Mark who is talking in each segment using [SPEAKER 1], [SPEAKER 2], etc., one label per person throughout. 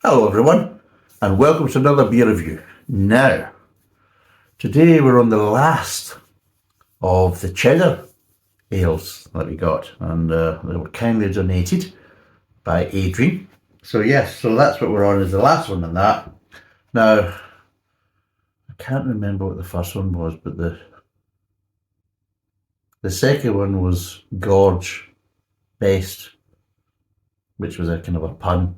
[SPEAKER 1] Hello everyone, and welcome to another beer review. Now, today we're on the last of the Cheddar Ales that we got, and they were kindly donated by Adrian. So that's what we're on, is the last one in that. Now, I can't remember what the first one was, but the second one was Gorge Best, which was a kind of a pun.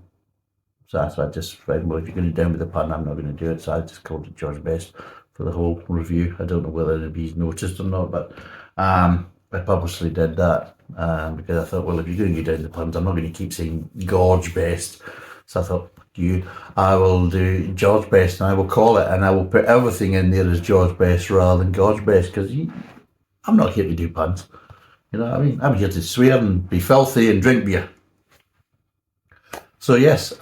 [SPEAKER 1] So that's why I just said, well, if you're going to down with the pun, I'm not going to do it. So I just called it George Best for the whole review. I don't know whether anybody's noticed or not, but I purposely did that because I thought, well, if you're going to go down the puns, I'm not going to keep saying George Best. So I thought, I will do George Best, and I will call it, and I will put everything in there as George Best rather than George Best, because I'm not here to do puns. You know what I mean? I'm here to swear and be filthy and drink beer. So yes, so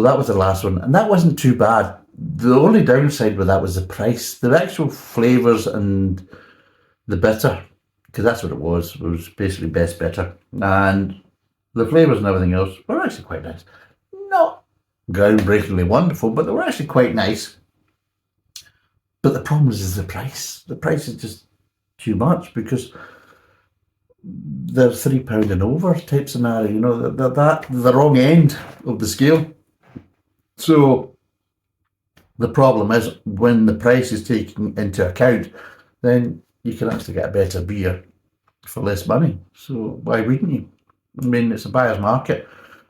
[SPEAKER 1] that was the last one, and that wasn't too bad. The only downside with that was the price. The actual flavours and the bitter, because that's what it was basically best bitter, and the flavours and everything else were actually quite nice. Not groundbreakingly wonderful, but they were actually quite nice. But the problem is the price. The price is just too much, because they're £3 and over type scenario, you know, they're the wrong end of the scale. So the problem is, when the price is taken into account, then you can actually get a better beer for less money. So why wouldn't you? I mean, it's a buyer's market,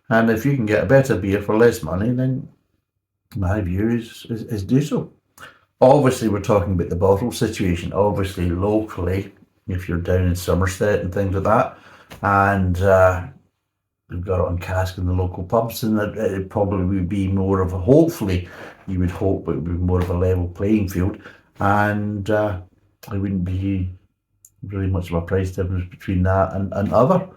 [SPEAKER 1] and if you can get a better beer for less money, then my view is do so. Obviously, we're talking about the bottle situation. Obviously, locally, if you're down in Somerset and things like that, and we've got it on cask in the local pubs, and it probably would be more of a, hopefully, you would hope it would be more of a level playing field, and there wouldn't be really much of a price difference between that and other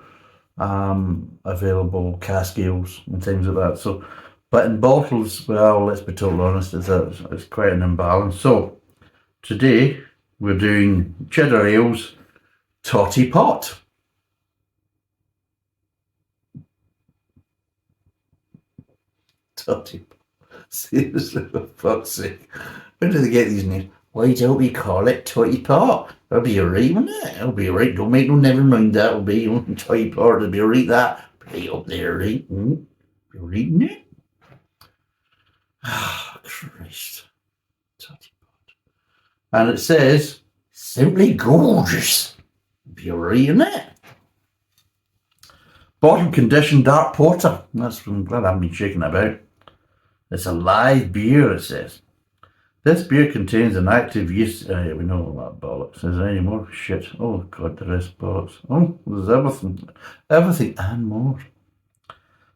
[SPEAKER 1] available cask ales and things like that. So, but in bottles, well, let's be totally honest, it's quite an imbalance. So today we're doing Cheddar Ales Totty Pot. Totty Pot. Seriously, for fuck's sake. Where do they get these names? Why don't we call it Totty Pot? That'll be alright, won't it? It'll be alright. Don't make no, never mind that. It'll be Totty Pot. It'll be alright, that. Right up there, right? Be reading it. Ah, Christ. Totty Pot. And it says, simply gorgeous. Be alright, isn't it? Bottom conditioned dark porter. That's what I haven't been shaking about. It's a live beer, it says. This beer contains an active yeast. We know all that bollocks. Is there any more shit? Oh God, there is bollocks. Oh, there's everything and more.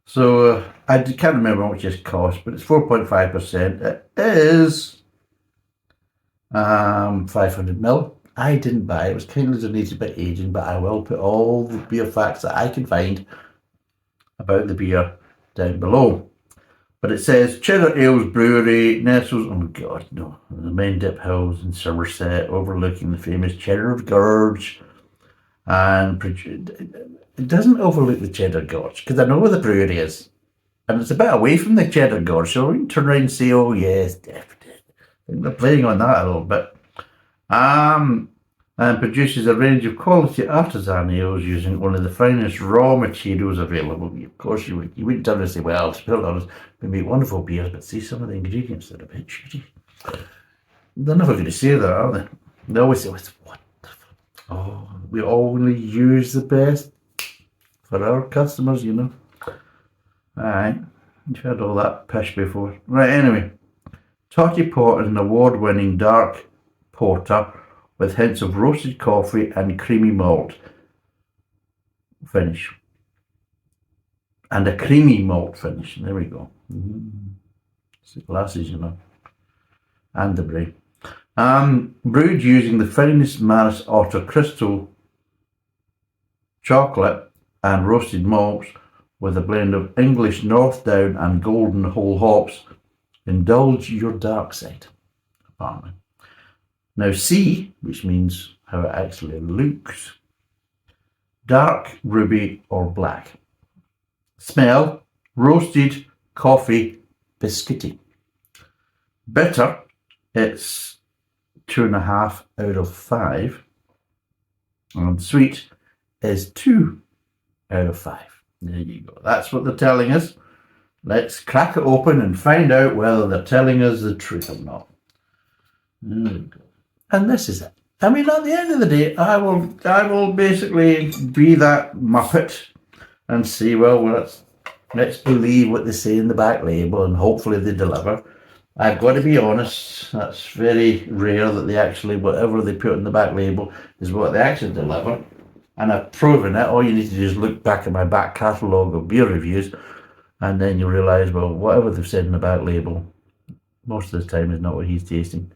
[SPEAKER 1] So I can't remember how much it cost, but it's 4.5%. It is 500ml. I didn't buy it. It was kindly donated by Adrian, but I will put all the beer facts that I can find about the beer down below. But it says Cheddar Ales Brewery nestles, oh God, no, the Mendip Hills in Somerset, overlooking the famous Cheddar Gorge. And it doesn't overlook the Cheddar Gorge, because I know where the brewery is. And it's a bit away from the Cheddar Gorge, so we can turn around and say, oh yes, definitely. I think they're playing on that a little bit. And produces a range of quality artisan ales using one of the finest raw materials available. Of course, you wouldn't turn and say, well, to be honest, we make wonderful beers, but see, some of the ingredients, they're a bit shitty. They're never going to say that, are they? They always say, what the fuck? Oh, we only use the best for our customers, you know. Alright, you've heard all that pish before. Right, anyway. Totty Pot is an award-winning dark porter with hints of roasted coffee and creamy malt finish. And a creamy malt finish. There we go. It's the glasses, you know. And the brain. Brewed using the finest Maris Otter crystal chocolate and roasted malts with a blend of English North Down and Golden Whole hops. Indulge your dark side, apparently. Now see, which means how it actually looks. Dark, ruby or black. Smell, roasted coffee biscuity. Bitter, it's 2.5 out of 5. And sweet is 2 out of 5. There you go. That's what they're telling us. Let's crack it open and find out whether they're telling us the truth or not. There we go. And this is it. I mean, at the end of the day, I will basically be that muppet and say, well, let's believe what they say in the back label and hopefully they deliver. I've got to be honest, that's very rare that they actually, whatever they put in the back label is what they actually deliver. And I've proven it. All you need to do is look back at my back catalogue of beer reviews and then you realise, well, whatever they've said in the back label, most of the time is not what he's tasting.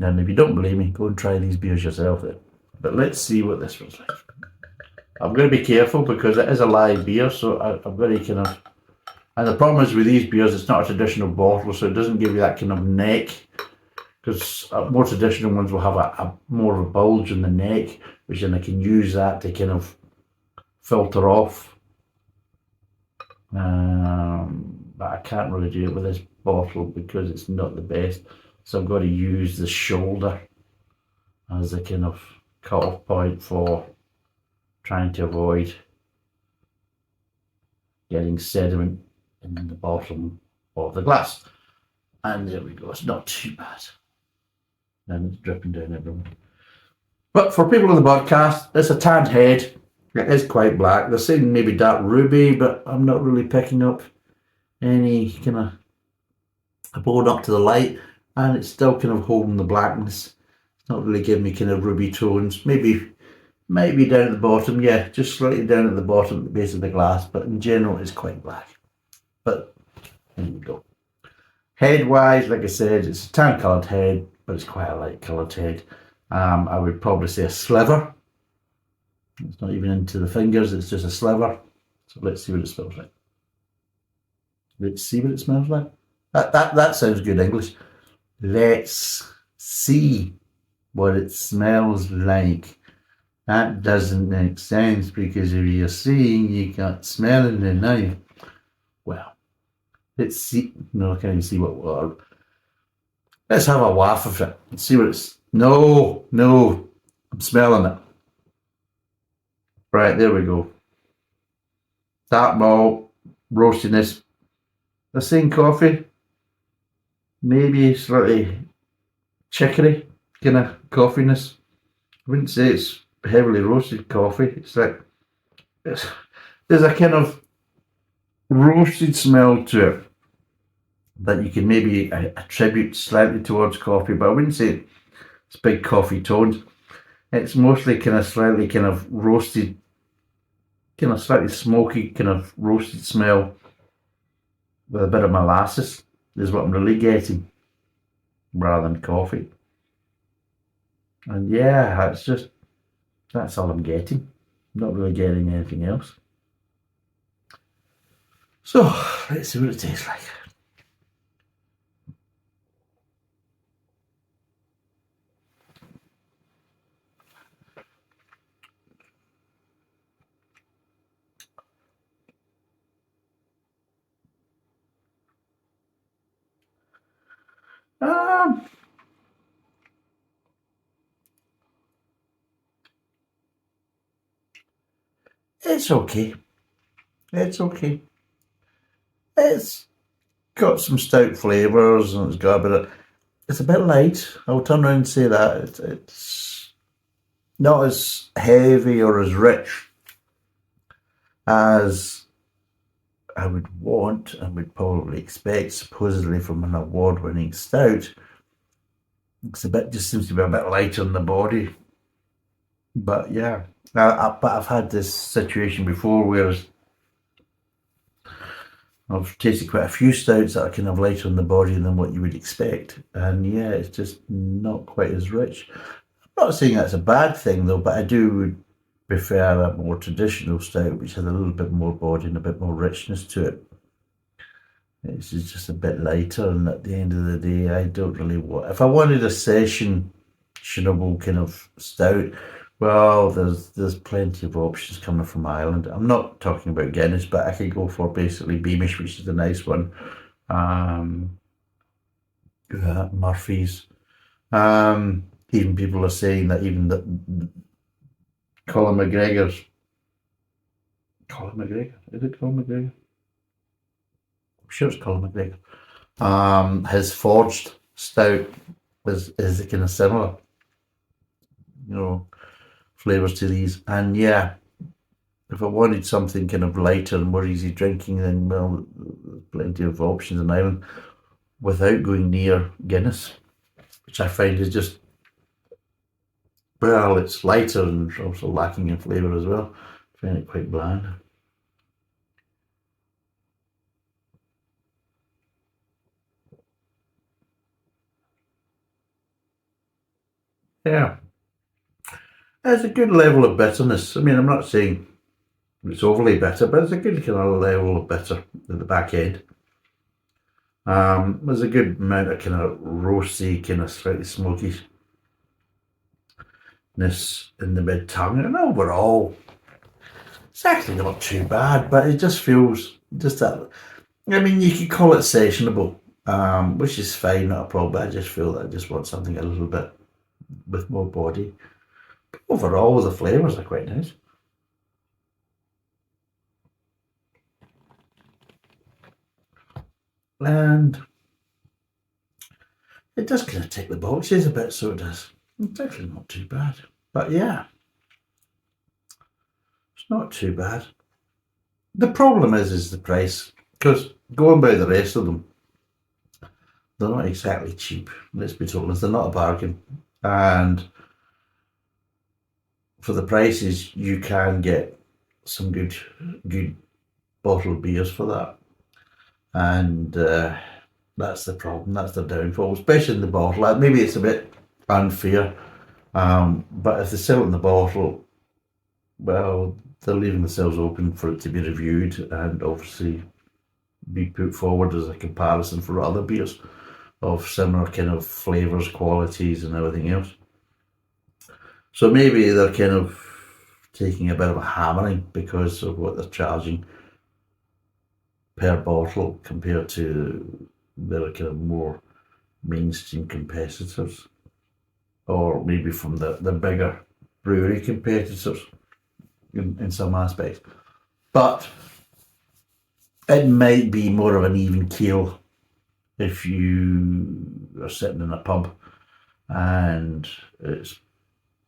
[SPEAKER 1] And if you don't believe me, go and try these beers yourself then. But let's see what this one's like. I'm going to be careful because it is a live beer, so I've got to kind of... And the problem is with these beers, it's not a traditional bottle, so it doesn't give you that kind of neck. Because more traditional ones will have a more of a bulge in the neck, which then I can use that to kind of filter off. But I can't really do it with this bottle because it's not the best. So I've got to use the shoulder as a kind of cut-off point for trying to avoid getting sediment in the bottom of the glass. And there we go, it's not too bad. And it's dripping down everywhere. But for people on the podcast, it's a tanned head. It is quite black. They're saying maybe dark ruby, but I'm not really picking up any kind of blown up to the light. And it's still kind of holding the blackness. It's not really giving me kind of ruby tones. Maybe down at the bottom, yeah, just slightly down at the bottom at the base of the glass, but in general it's quite black. But there we go. Head wise, like I said, it's a tan coloured head, but it's quite a light coloured head. I would probably say a sliver. It's not even into the fingers, it's just a sliver. So let's see what it smells like. Let's see what it smells like. That sounds good English. Let's see what it smells like. That doesn't make sense because if you're seeing, you can't smell it now. Well, let's see. No, I can't even see what word. Let's have a waft of it and see what it's. No, I'm smelling it. Right, there we go. Dark malt, roastiness. The same coffee. Maybe slightly chicory kind of coffeeness. I wouldn't say it's heavily roasted coffee. It's like there's a kind of roasted smell to it that you can maybe attribute slightly towards coffee, but I wouldn't say it's big coffee tones. It's mostly kind of slightly kind of roasted, kind of slightly smoky, kind of roasted smell with a bit of molasses is what I'm really getting rather than coffee. And yeah, that's all I'm getting. I'm not really getting anything else. So let's see what it tastes like. It's okay. It's okay. It's got some stout flavours and it's a bit light. I'll turn around and say that. It's not as heavy or as rich as I would want and would probably expect, supposedly from an award-winning stout. Just seems to be a bit lighter in the body. But yeah, but I've had this situation before where I've tasted quite a few stouts that are kind of lighter in the body than what you would expect. And yeah, it's just not quite as rich. I'm not saying that's a bad thing though, but I do prefer a more traditional stout, which has a little bit more body and a bit more richness to it. It's just a bit lighter, and at the end of the day, I don't really want... If I wanted a sessionable kind of stout Well, there's plenty of options coming from Ireland. I'm not talking about Guinness, but I could go for basically Beamish, which is a nice one. Um, Murphy's. Even people are saying that even the Colin McGregor's Colin McGregor, is it Colin McGregor? I'm sure it's Colin McGregor. His forged stout is kind of similar, you know, flavours to these. And yeah, if I wanted something kind of lighter and more easy drinking, then well, there's plenty of options in Ireland without going near Guinness, which I find is just, well, it's lighter and also lacking in flavour as well. I find it quite bland. Yeah, there's a good level of bitterness. I mean, I'm not saying it's overly bitter, but it's a good kind of level of bitter at the back end. There's a good amount of kind of roasty, kind of slightly smokiness in the mid tongue, and overall, it's actually not too bad. But it just feels just that. I mean, you could call it sessionable, which is fine, not a problem. I just feel that I just want something a little bit with more body. But overall, the flavours are quite nice. And it does kind of tick the boxes a bit, so it does. It's actually not too bad. But yeah, it's not too bad. The problem is the price, because going by the rest of them, they're not exactly cheap. Let's be told, they're not a bargain, and for the prices, you can get some good bottled beers for that, and that's the problem. That's the downfall, especially in the bottle. Maybe it's a bit unfair, but if they sell it in the bottle, well, they're leaving themselves open for it to be reviewed and obviously be put forward as a comparison for other beers of similar kind of flavours, qualities, and everything else. So maybe they're kind of taking a bit of a hammering because of what they're charging per bottle compared to their kind of more mainstream competitors, or maybe from the bigger brewery competitors in some aspects. But it might be more of an even keel if you are sitting in a pub and it's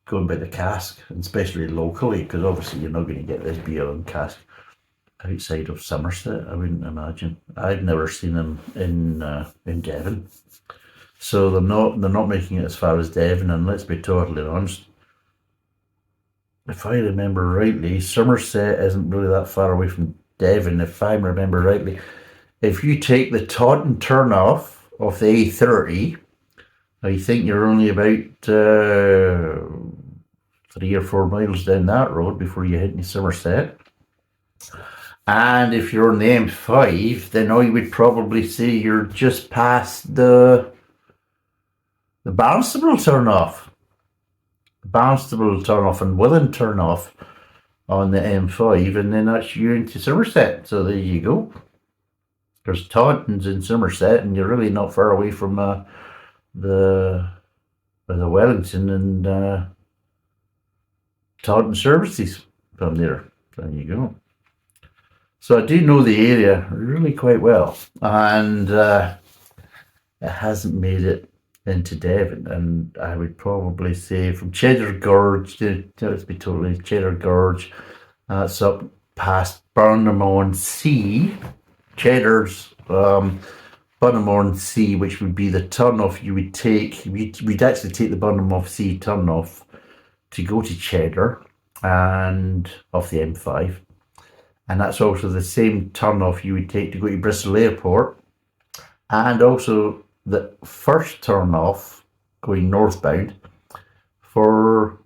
[SPEAKER 1] going by the cask, and especially locally, because obviously you're not going to get this beer on cask outside of Somerset, I wouldn't imagine. I've never seen them in Devon, so they're not making it as far as Devon. And let's be totally honest, if I remember rightly, Somerset isn't really that far away from Devon. If I remember rightly, if you take the Taunton turn off of the A30, I think you're only about 3 or 4 miles down that road before you hit into Somerset. And if you're on the M5, then I would probably say you're just past the Barnstable turn off. Barnstable turn off and Willen turn off on the M5, and then that's you into Somerset. So there you go. There's Taunton's in Somerset, and you're really not far away from the Wellington and Taunton services from there. There you go. So I do know the area really quite well, and it hasn't made it into Devon. And I would probably say from Cheddar Gorge, let's be totally Cheddar Gorge, that's up past Burnham-on-Sea, Cheddar's Burnham-on-Sea, which would be the turn-off you would take. We'd actually take the Burnham-on-Sea turn-off to go to Cheddar and off the M5. And that's also the same turn-off you would take to go to Bristol Airport, and also the first turn-off going northbound for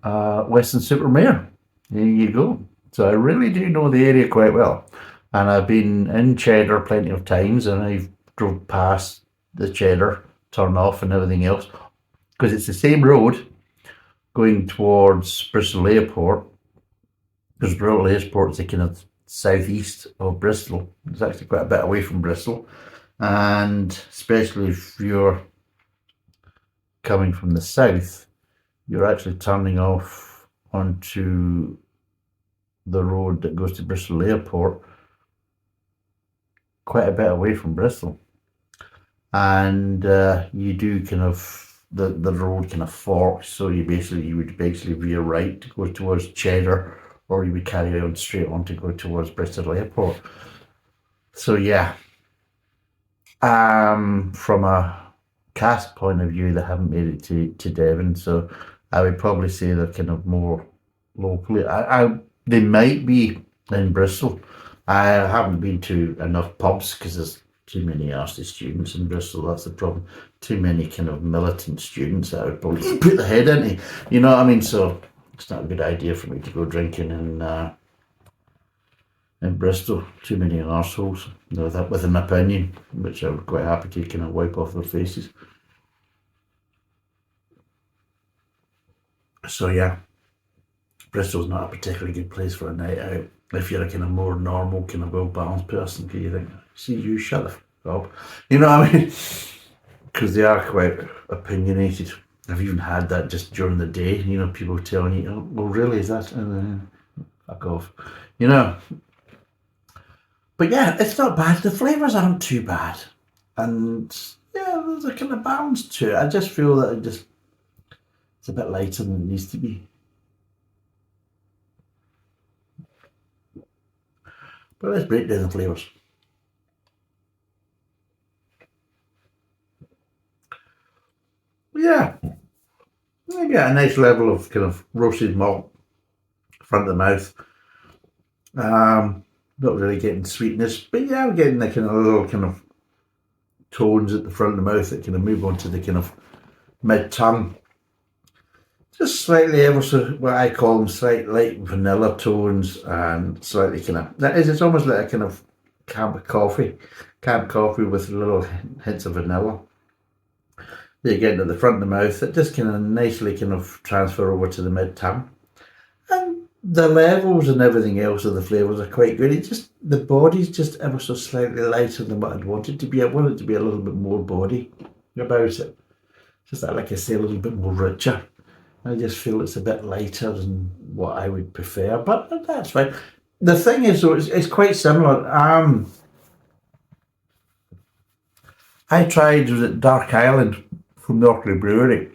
[SPEAKER 1] Weston-super-Mare. There you go. So I really do know the area quite well. And I've been in Cheddar plenty of times, and I've drove past the Cheddar turn-off and everything else, because it's the same road, going towards Bristol Airport, because Bristol Airport is the kind of southeast of Bristol. It's actually quite a bit away from Bristol, and especially if you're coming from the south, you're actually turning off onto the road that goes to Bristol Airport quite a bit away from Bristol, and you do kind of the road kind of forks, so you would basically veer right to go towards Cheddar, or you would carry on straight on to go towards Bristol Airport. So yeah, from a cask point of view, they haven't made it to Devon, so I would probably say they're kind of more locally. They might be in Bristol. I haven't been to enough pubs because there's too many arsey students in Bristol. That's the problem. Too many kind of militant students that would probably put their head into. You know what I mean? So it's not a good idea for me to go drinking in Bristol. Too many arseholes with an opinion, which I would quite happy to kind of wipe off their faces. So yeah, Bristol's not a particularly good place for a night out. If you're a kind of more normal, kind of well-balanced person, because you think, see, you shut the f up. You know what I mean? Because they are quite opinionated. I've even had that just during the day, you know, people telling you, oh, well, really, is that? Fuck off. You know? But yeah, it's not bad. The flavours aren't too bad. And yeah, there's a kind of balance to it. I just feel that it's a bit lighter than it needs to be. But let's break down the flavours. Yeah, I get a nice level of kind of roasted malt front of the mouth. Not really getting sweetness, but yeah, I'm getting the kind of little kind of tones at the front of the mouth that kind of move on to the kind of mid tongue. Just slightly, ever so, what I call them, slight light vanilla tones, and slightly kind of, it's almost like a kind of camp coffee with little hints of vanilla. They get into the front of the mouth, that just kind of nicely kind of transfer over to the mid tongue. And the levels and everything else of the flavours are quite good. It just, the body's just ever so slightly lighter than what I'd want it to be. I want it to be a little bit more body about it. Just that, like I say, a little bit more richer. I just feel it's a bit lighter than what I would prefer, but that's fine. The thing is, though, it's quite similar. I tried, was it Dark Island from the Orkney Brewery,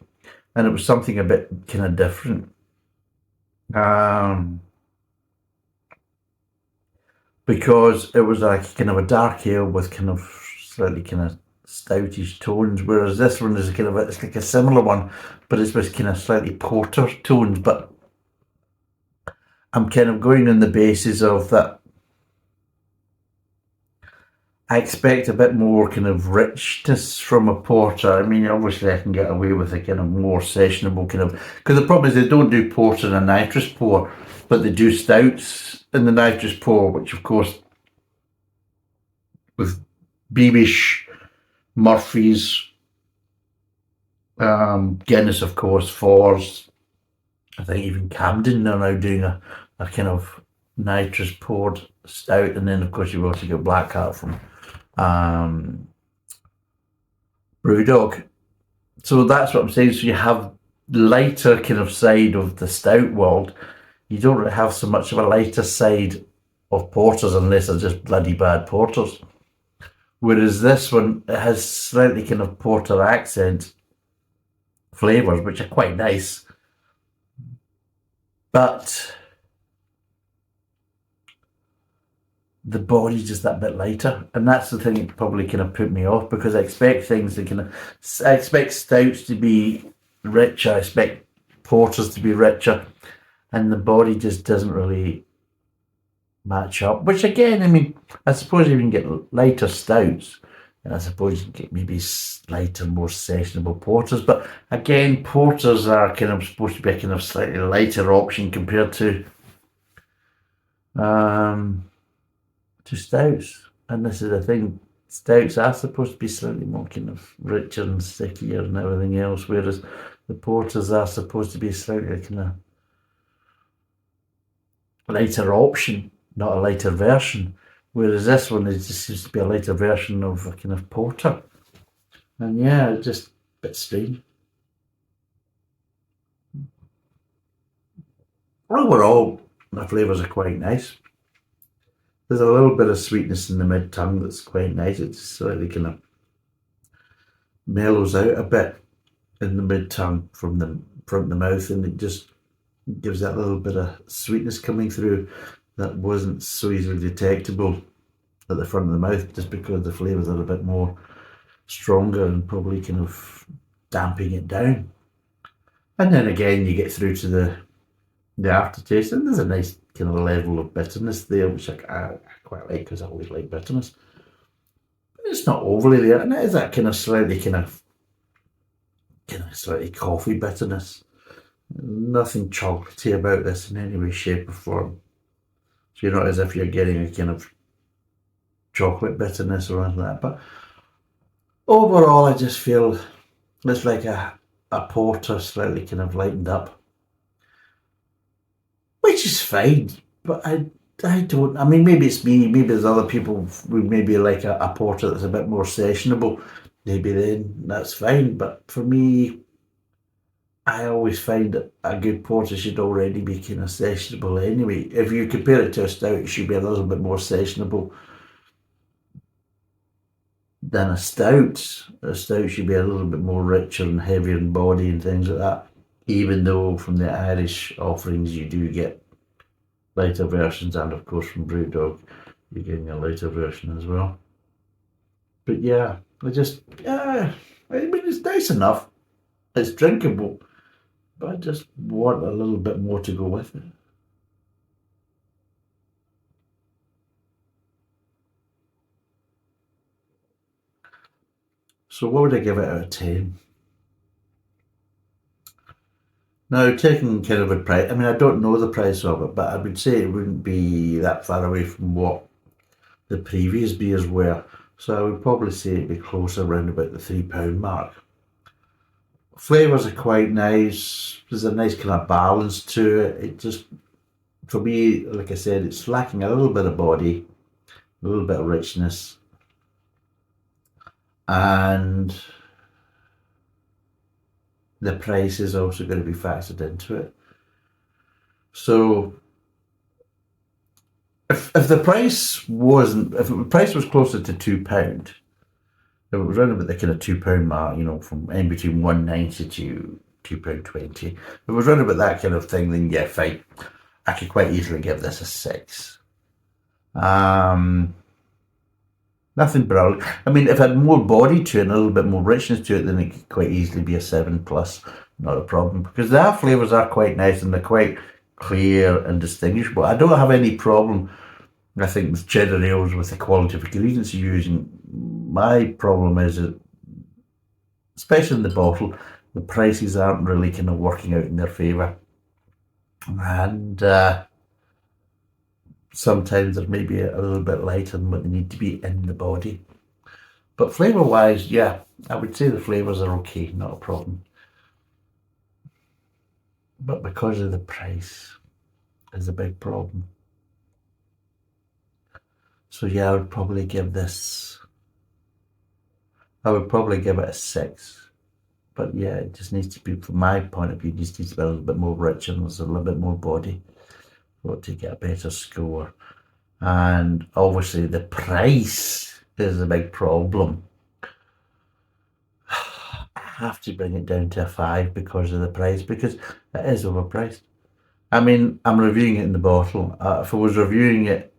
[SPEAKER 1] and it was something a bit kind of different. Because it was like kind of a dark ale with kind of slightly kind of stoutish tones, whereas this one is kind of it's like a similar one, but it's with kind of slightly porter tones. But I'm kind of going on the basis of that I expect a bit more kind of richness from a porter. I mean, obviously I can get away with a kind of more sessionable kind of, because the problem is they don't do porter in a nitrous pour, but they do stouts in the nitrous pour, which of course with Beamish, Murphy's, Guinness, of course, Fours, I think even Camden are now doing a kind of nitrous poured stout, and then of course you've also got Black Hat from Brewdog. So that's what I'm saying. So you have lighter kind of side of the stout world. You don't really have so much of a lighter side of porters unless they're just bloody bad porters. Whereas this one, it has slightly kind of porter accent flavours, which are quite nice. But the body's just that bit lighter, and that's the thing that probably kind of put me off, because I expect things to kind of, I expect stouts to be richer, I expect porters to be richer, and the body just doesn't really match up. Which again, I mean, I suppose you can get lighter stouts, and I suppose you can get maybe lighter, more sessionable porters. But again, porters are kind of supposed to be a kind of slightly lighter option compared to stouts. And this is the thing, stouts are supposed to be slightly more kind of richer and stickier and everything else, whereas The porters are supposed to be slightly kind of lighter option, not a lighter version. Whereas this one is just seems to be a lighter version of a kind of porter. And yeah, it's just a bit strange. Overall, the flavours are quite nice. There's a little bit of sweetness in the mid tongue that's quite nice. It just slightly kind of mellows out a bit in the mid tongue from the front of the mouth, and it just gives that little bit of sweetness coming through that wasn't so easily detectable at the front of the mouth, just because the flavours are a bit more stronger and probably kind of damping it down. And then again, you get through to the aftertaste, and there's a nice kind of level of bitterness there, which I quite like because I always like bitterness. But it's not overly there, and it is that kind of slightly slightly coffee bitterness. Nothing chocolatey about this in any way, shape, or form. So you're not as if you're getting a kind of chocolate bitterness or anything like that. But overall, I just feel it's like a porter slightly kind of lightened up, which is fine. But I don't. I mean, maybe it's me. Maybe there's other people who maybe like a porter that's a bit more sessionable. Maybe then that's fine. But for me, I always find that a good porter should already be kind of sessionable anyway. If you compare it to a stout, it should be a little bit more sessionable than a stout. A stout should be a little bit more richer and heavier in body and things like that. Even though from the Irish offerings you do get lighter versions, and of course from Brewdog you're getting a lighter version as well. But yeah, I mean it's nice enough. It's drinkable, but I just want a little bit more to go with it. So what would I give it out of 10? Now, taking kind of a price, I mean, I don't know the price of it, but I would say it wouldn't be that far away from what the previous beers were. So I would probably say it'd be closer around about the £3 mark. Flavours are quite nice. There's a nice kind of balance to it. It just, for me, like I said, it's lacking a little bit of body, a little bit of richness, and the price is also going to be factored into it. So if the price was closer to £2, if it was around about the kind of £2 mark, from in between £1.90 to £2.20, if it was around about that kind of thing, then yeah, fine. I could quite easily give this a 6. Nothing brilliant. I mean, if it had more body to it and a little bit more richness to it, then it could quite easily be a 7 plus. Not a problem, because their flavours are quite nice and they're quite clear and distinguishable. I don't have any problem, I think, with Cheddar Ales with the quality of ingredients you're using. My problem is that, especially in the bottle, the prices aren't really kind of working out in their favour. And sometimes they're maybe a little bit lighter than what they need to be in the body. But flavour-wise, yeah, I would say the flavours are okay, not a problem. But because of the price is a big problem. So yeah, I would probably give it a 6. But yeah, it just needs to be, from my point of view, it just needs to be a little bit more rich and there's a little bit more body for it to get a better score. And obviously the price is a big problem. I have to bring it down to a 5 because of the price, because it is overpriced. I mean, I'm reviewing it in the bottle. If I was reviewing it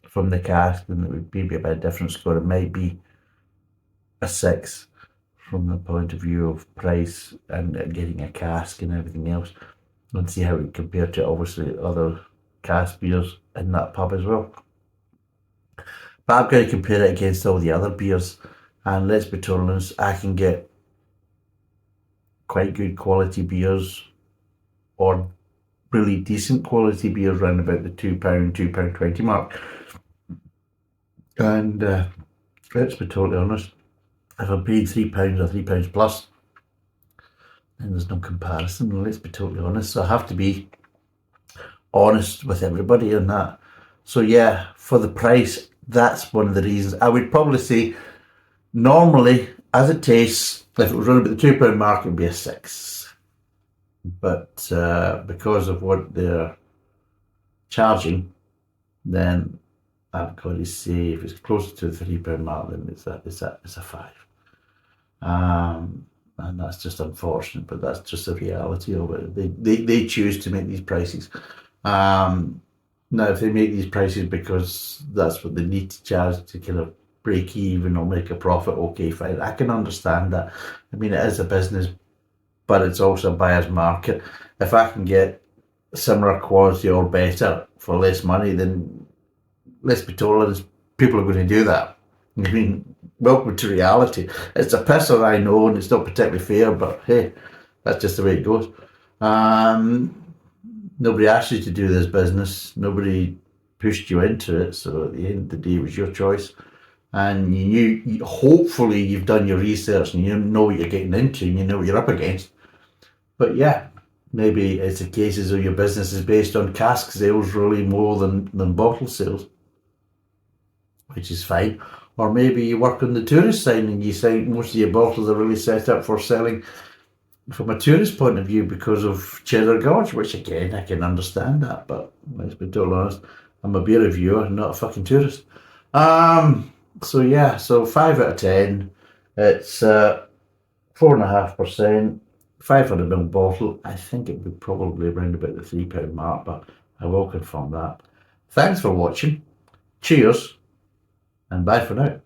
[SPEAKER 1] from the cask, then it would be a bit different score. It might be a 6 from the point of view of price and getting a cask and everything else, and see how it compared to obviously other cask beers in that pub as well. But I'm going to compare it against all the other beers, and let's be totally honest, I can get quite good quality beers or really decent quality beers around about the £2, £2.20 mark. And let's be totally honest, if I'm paying £3 or £3 plus, and there's no comparison, let's be totally honest. So I have to be honest with everybody on that. So yeah, for the price, that's one of the reasons. I would probably say normally, as it tastes, if it was running about the £2 mark, it would be a 6. But because of what they're charging, then I've got to say if it's closer to the £3 mark, then it's a 5. And that's just unfortunate, but that's just the reality of it. They choose to make these prices. Now, if they make these prices because that's what they need to charge to kind of break even or make a profit, okay, fine. I can understand that. I mean, it is a business, but it's also a buyer's market. If I can get similar quality or better for less money, then let's be totally honest, people are going to do that. I mean, welcome to reality. It's a pisser, I know, and it's not particularly fair, but hey, that's just the way it goes. Nobody asked you to do this business. Nobody pushed you into it. So at the end of the day, it was your choice. And you knew, hopefully you've done your research and you know what you're getting into and you know what you're up against. But yeah, maybe it's a case as though your business is based on cask sales really more than bottle sales, which is fine. Or maybe you work on the tourist side and you think most of your bottles are really set up for selling from a tourist point of view because of Cheddar Gorge, which again, I can understand that, but let's be totally honest, I'm a beer reviewer, not a fucking tourist. So yeah, so 5 out of 10. It's 4.5%, 500ml bottle. I think it would probably around about the £3 mark, but I will confirm that. Thanks for watching. Cheers, and bye for now.